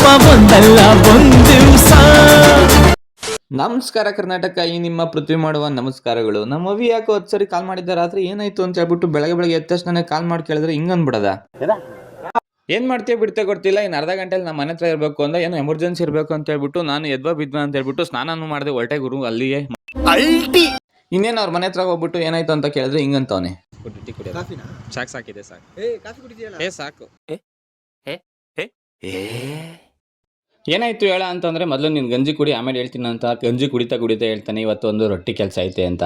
ತುಪ್ಪ ಒಂದಲ್ಲ ಒಂದು ದಿವಸ. ನಮಸ್ಕಾರ ಕರ್ನಾಟಕ, ಈ ನಿಮ್ಮ ಪೃಥ್ವಿ ಮಾಡುವ ನಮಸ್ಕಾರಗಳು. ನಮ್ಮ ಅವಿ ಯಾಕೋ 10 ಸರಿ ಕಾಲ್ ಮಾಡಿದ್ದ ರಾತ್ರಿ ಏನಾಯ್ತು ಅಂತ ಹೇಳ್ಬಿಟ್ಟು ಬೆಳಗ್ಗೆ ಎದ್ದ ತಕ್ಷಣ ಕಾಲ್ ಮಾಡಿ ಕೇಳಿದ್ರೆ ಹಿಂಗನ್ಬಿಡದ. ಏನ್ ಮಾಡ್ತೀವಿ ಬಿಡ್ತೇ ಗೊತ್ತಿಲ್ಲ. ಇನ್ನು ಅರ್ಧ ಗಂಟೆಲಿ ನಮ್ಮ ಮನೆ ಹತ್ರ ಇರಬೇಕು ಅಂದ್ರೆ ಏನೋ ಎಮರ್ಜೆನ್ಸಿ ಇರಬೇಕು ಅಂತ ಹೇಳ್ಬಿಟ್ಟು ನಾನು ಎದ್ವಾ ಬಿದ್ವಾ ಅಂತ ಹೇಳ್ಬಿಟ್ಟು ಸ್ನಾನನೂ ಮಾಡಿದೆ, ಹೊರಟೆ ಗುರು ಅಲ್ಲಿಗೆ. ಇನ್ನೇನು ಅವ್ರ ಮನೆ ಹತ್ರ ಹೋಗ್ಬಿಟ್ಟು ಏನಾಯ್ತು ಅಂತ ಕೇಳಿದ್ರೆ ಹಿಂಗಂತವನೆ. ಸಾಕು ಸಾಕಿದೆ ಸಾಕು ಸಾಕು. ಏನಾಯ್ತು ಹೇಳ ಅಂತಂದ್ರೆ ಮೊದಲು ನೀನು ಗಂಜಿ ಕುಡಿ ಆಮೇಲೆ ಹೇಳ್ತೀನಿ ಅಂತ. ಗಂಜಿ ಕುಡಿತಾ ಹೇಳ್ತಾನೆ ಇವತ್ತು ಒಂದು ರೊಟ್ಟಿ ಕೆಲಸ ಐತೆ ಅಂತ.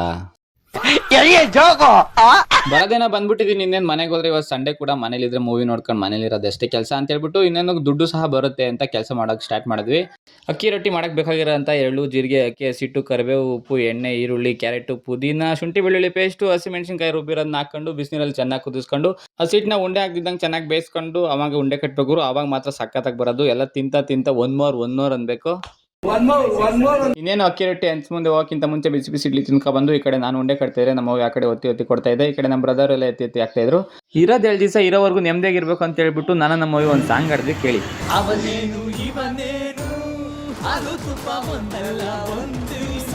ಬರದೇನೋ ಬಂದ್ಬಿಟ್ಟಿದೀನಿ. ಇನ್ನೇನು ಮನೆಗೆ ಹೋದ್ರೆ ಇವತ್ತು ಸಂಡೇ ಕೂಡ ಮನೇಲಿದ್ರೆ ಮೂವಿ ನೋಡ್ಕೊಂಡು ಮನೇಲಿರೋದು ಅಷ್ಟೇ ಕೆಲಸ ಅಂತ ಹೇಳ್ಬಿಟ್ಟು ಇನ್ನೇನು ದುಡ್ಡು ಸಹ ಬರುತ್ತೆ ಅಂತ ಕೆಲಸ ಮಾಡೋಕೆ ಸ್ಟಾರ್ಟ್ ಮಾಡಿದ್ವಿ. ಅಕ್ಕಿ ರೊಟ್ಟಿ ಮಾಡಕ್ಕೆ ಬೇಕಾಗಿರೋಂಥ ಎಳ್ಳು, ಜೀರಿಗೆ, ಅಕ್ಕಿ, ಹಸಿಟ್ಟು, ಕರಿಬೇವು, ಉಪ್ಪು, ಎಣ್ಣೆ, ಈರುಳ್ಳಿ, ಕ್ಯಾರೆಟು, ಪುದೀನ, ಶುಂಠಿ, ಬೆಳ್ಳುಳ್ಳಿ ಪೇಸ್ಟು, ಹಸಿಮೆಣಸಿನ್ಕಾಯಿ ರುಬ್ಬಿರೋದನ್ನ ಹಾಕೊಂಡು ಬಿಸಿನೀರಲ್ಲಿ ಚೆನ್ನಾಗಿ ಕುದಿಸ್ಕೊಂಡು ಹಸಿಟ್ಟನ್ನ ಉಂಡೆ ಹಾಕ್ದಿದ್ದಂಗೆ ಚೆನ್ನಾಗಿ ಬೇಯಿಸ್ಕೊಂಡು ಅವಾಗ ಉಂಡೆ ಕಟ್ಟಬೇಕು. ಅವಾಗ ಮಾತ್ರ ಸಖತ್ತಾಗಿ ಬರೋದು. ಎಲ್ಲ ತಿಂತ ಒನ್ ಮೋರ್ ಅನ್ಬೇಕು. ಇನ್ನೇನು ಅಕ್ಕಿ ರೊಟ್ಟಿ ಹಂಚ್ ಮುಂದೆ ಹೋಗಕ್ಕಿಂತ ಮುಂಚೆ ಬಿಸಿ ಬಿಸಿ ಇಡ್ಲಿ ತಿನ್ಕೊ ಬಂದು ಈ ಕಡೆ ನಾನು ಉಂಡೆ ಕಟ್ತಾ ಇದ್ರೆ ನಮ್ಮ ಆ ಕಡೆ ಒತ್ತಿ ಕೊಡ್ತಾ ಇದ್ದೆ. ಈ ಕಡೆ ನಮ್ಮ ಬ್ರದರ್ ಎಲ್ಲ ಎತ್ತಿ ಆಗ್ತಾ ಇದ್ರು. ಇರೋದು 2 ದಿವಸ ಇರೋವರೆಗೂ ನೆಮ್ಮದಿಯಾಗಿರ್ಬೇಕು ಅಂತ ಹೇಳ್ಬಿಟ್ಟು ನಾನು ನಮ್ಮ ಒಂದು ಸಾಂಗ್ ಹಾಡಿದ್ವಿ, ಕೇಳಿ. ಅವನೇನು ಇವನೇನು ಅದು ತುಪ್ಪ ಒಂದಲ್ಲ ಒಂದು ದಿವಸ,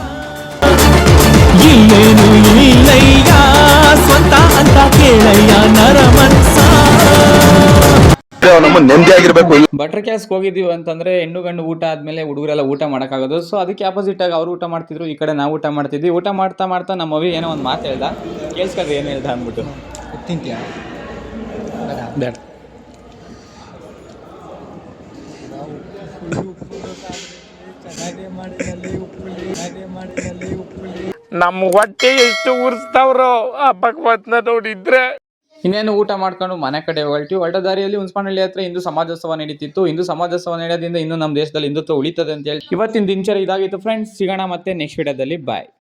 ಇಲ್ಲೇನು ಇಲ್ಲಯ್ಯ ಸ್ವಂತ ಅಂತ ಕೇಳಯ್ಯ ನರಮನ್ಸ. ನೆಮ್ಮದಿಯಾಗಿರ್ಬೇಕು. ಬಟ್ರ್ ಕ್ಯಾಸ್ಗೆ ಹೋಗಿದ್ದೀವಿ ಅಂತಂದ್ರೆ ಹೆಣ್ಣು ಗಂಡು ಊಟ ಆದ್ಮೇಲೆ ಹುಡುಗರೆಲ್ಲ ಊಟ ಮಾಡೋಕ್ಕಾಗೋದು. ಸೊ ಅದಕ್ಕೆ ಆಪೋಸಿಟ್ ಆಗಿ ಅವ್ರು ಊಟ ಮಾಡ್ತಿದ್ರು, ಈ ಕಡೆ ನಾವು ಊಟ ಮಾಡ್ತಿದ್ವಿ. ಊಟ ಮಾಡ್ತಾ ನಮ್ಮ ಅವಿ ಏನೋ ಒಂದು ಮಾತು ಹೇಳ್ದ, ಕೇಳಿಸ್ಕೊಳ್ರಿ ಏನು ಹೇಳ್ದ ಅಂದ್ಬಿಟ್ಟು. ತಿಂತೀಯ ಬೇಡ ನಮ್ಮ ಹೊಟ್ಟೆ ಎಷ್ಟು ಉರ್ಸ್ತಾವ್ರೋ ಆ ಭಗವತ್ನ ನೋಡಿದ್ರೆ. ಇನ್ನೇನು ಊಟ ಮಾಡ್ಕೊಂಡು ಮನೆ ಕಡೆ ಹೊರಟ ದಾರಿಯಲ್ಲಿ ಹುಣಸಪನಹಳ್ಳಿ ಹತ್ರ ಹಿಂದೂ ಸಮಾಜೋತ್ಸವ ನಡೀತಿತ್ತು. ಹಿಂದೂ ಸಮಾಜೋತ್ಸವ ನಡೆಯೋದ್ರಿಂದ ಇನ್ನು ನಮ್ಮ ದೇಶದಲ್ಲಿ ಹಿಂದುತ್ವ ಉಳಿತದೆ ಅಂತ ಹೇಳಿ ಇವತ್ತಿನ ದಿನಚರಿ ಇದಾಗಿತ್ತು ಫ್ರೆಂಡ್ಸ್. ಸಿಗೋಣ ಮತ್ತೆ ನೆಕ್ಸ್ಟ್ ವಿಡಿಯೋದಲ್ಲಿ. ಬಾಯ್.